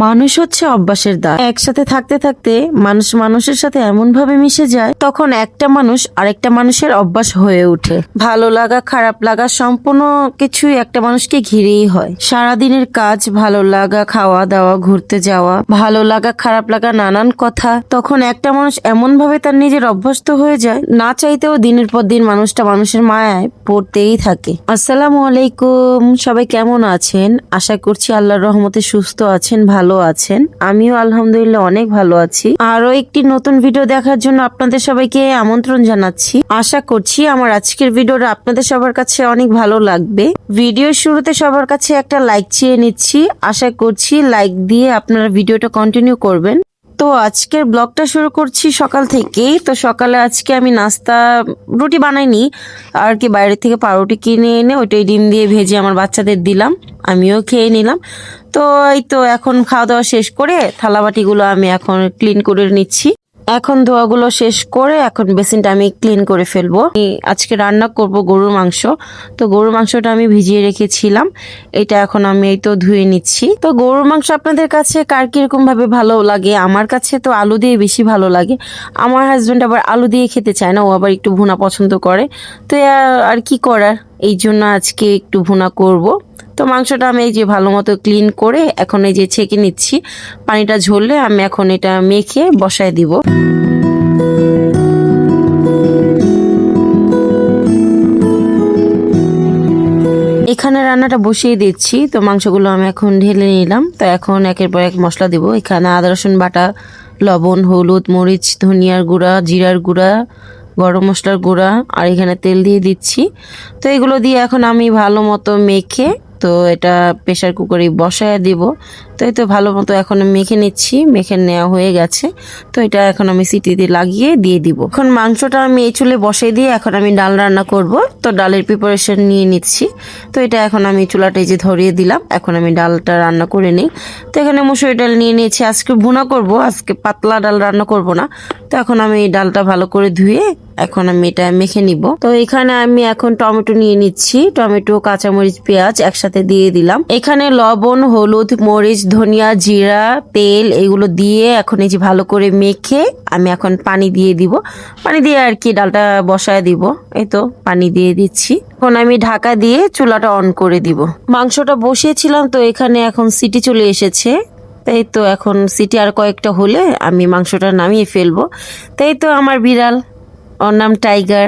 মানুষ হচ্ছে অভ্যাসের দাস। একসাথে থাকতে থাকতে মানুষ মানুষের সাথে এমন ভাবে মিশে যায়, তখন একটা মানুষ আরেকটা মানুষের অভ্যাস হয়ে ওঠে। ভালো লাগা খারাপ লাগা সম্পূর্ণ কিছুই একটা মানুষকে ঘিরেই হয়। সারাদিনের কাজ, ভালো লাগা, খাওয়া দাওয়া, ঘুরতে যাওয়া, ভালো লাগা খারাপ লাগা, নানান কথা, তখন একটা মানুষ এমন ভাবে তার নিজের অভ্যস্ত হয়ে যায়, না চাইতেও দিনের পর দিন মানুষটা মানুষের মায়ায় পড়তেই থাকে। আসসালামু আলাইকুম, সবাই কেমন আছেন? আশা করছি আল্লাহর রহমতে সুস্থ আছেন, ভালো আছেন। আমিও আলহামদুলিল্লাহ অনেক ভালো আছি। আরো একটি নতুন ভিডিও দেখার জন্য আপনাদের সবাইকে আমন্ত্রণ জানাচ্ছি। আশা করছি আমার আজকের ভিডিওটা আপনাদের সবার কাছে অনেক ভালো লাগবে। ভিডিওর শুরুতে সবার কাছে একটা লাইক চেয়ে নিচ্ছি। আশা করছি লাইক দিয়ে আপনারা ভিডিওটা কন্টিনিউ করবেন। তো আজকের ব্লগটা শুরু করছি সকাল থেকেই। তো সকালে আজকে আমি নাস্তা রুটি বানাইনি আর কি, বাইরে থেকে পাউরুটি কিনে এনে ওইটাই ডিম দিয়ে ভেজে আমার বাচ্চাদের দিলাম, আমিও খেয়ে নিলাম। তো এই তো এখন খাওয়া দাওয়া শেষ করে থালাবাটিগুলো আমি এখন ক্লিন করে নিচ্ছি। এখন ধোয়াগুলো শেষ করে এখন বেসিনটা আমি ক্লিন করে ফেলবো। আজকে রান্না করব গরুর মাংস। তো গরুর মাংসটা আমি ভিজিয়ে রেখেছিলাম, এটা এখন আমি এই তো ধুয়ে নিচ্ছি। তো গরুর মাংস আপনাদের কাছে কার কিরকম ভাবে ভালো লাগে? আমার কাছে তো আলু দিয়ে বেশি ভালো লাগে। আমার হাজবেন্ড আবার আলু দিয়ে খেতে চায় না, ও আবার একটু ভুনা পছন্দ করে। তো আর কি করার, এই জন্য আজকে একটু ভুনা করব। তো মাংসটা আমি এই যে ভালো মতো ক্লিন করে এখন এই যে ছেঁকে নিচ্ছি। পানিটা ঝরলে আমি এখন এটা মেখে বসায় দিব। এখানে রান্নাটা বসিয়ে দিচ্ছি। তো মাংসগুলো আমি এখন ঢেলে নিলাম। তো এখন একের পর এক মশলা দিব। এখানে আদা রসুন বাটা, লবণ, হলুদ, মরিচ, ধনিয়ার গুঁড়া, জিরার গুঁড়া, গরম মশলার গুঁড়া, আর এখানে তেল দিয়ে দিচ্ছি। তো এগুলো দিয়ে এখন আমি ভালো মতো মেখে তো এটা প্রেসার কুকারে বসায় দিব। তো এই তো ভালো মতো এখন মেখে নিচ্ছি, মেখে নেওয়া হয়ে গেছে। তো এটা এখন আমি সিটিতে লাগিয়ে দিয়ে দিব। এখন মাংসটা আমি এই চুলে বসিয়ে দিয়ে এখন আমি ডাল রান্না করব। তো ডালের প্রিপারেশন নিয়ে নিচ্ছি। তো এটা এখন আমি চুলাটা এই যে ধরিয়ে দিলাম, এখন আমি ডালটা রান্না করে নিই। তো এখানে মুসুরি ডাল নিয়ে নিয়েছি, আজকে ভুনা করব, আজকে পাতলা ডাল রান্না করব না। তো এখন আমি ডালটা ভালো করে ধুয়ে এখন আমি এটা মেখে নিব। তো এখানে আমি এখন টমেটো নিয়ে নিচ্ছি, টমেটো, কাঁচামরিচ, পেঁয়াজ একসাথে দিয়ে দিলাম। এখানে লবণ, হলুদ, মরিচ, ধনিয়া, জিরা, তেল এগুলো দিয়ে এখন এই যে ভালো করে মেখে আমি এখন পানি দিয়ে দিব। পানি দিয়ে আর কি ডালটা বসায় দিব। এই তো পানি দিয়ে দিচ্ছি। এখন আমি ঢাকা দিয়ে চুলাটা অন করে দিব। মাংসটা বসিয়েছিলাম, তো এখানে এখন সিটি চলে এসেছে। তাই তো এখন সিটি আর কয়েকটা হলে আমি মাংসটা নামিয়ে ফেলবো। তাই তো আমার বিড়াল, ওর নাম টাইগার,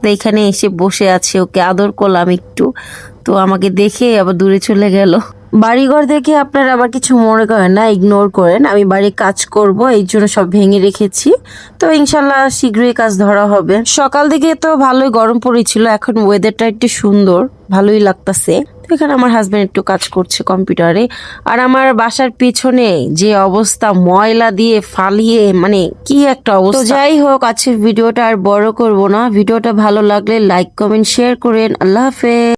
তো এখানে এসে বসে আছে, ওকে আদর করলাম একটু। তো আমাকে দেখে আবার দূরে চলে গেল। বাড়িঘর দেখে আপনারা আবার কিছু মনে করেন না, ইগনোর করেন। আমি বাড়ির কাজ করব, এই জন্য সব ভেঙে রেখেছি। তো ইনশাল্লাহ শীঘ্রই কাজ ধরা হবে। সকাল দিকে তো ভালোই গরম পড়েছিল, এখন ওয়েদারটা একটু সুন্দর, ভালোই লাগতেছে। এখানে আমার হাজবেন্ড একটু কাজ করছে কম্পিউটারে। আর আমার বাসার পিছনে যে অবস্থা, ময়লা দিয়ে ফালিয়ে, মানে কি একটা অবস্থা। যাই হোক, আজকে ভিডিওটা আর বড় করব না। ভিডিওটা ভালো লাগলে লাইক, কমেন্ট, শেয়ার করেন। আল্লাহ হাফেজ।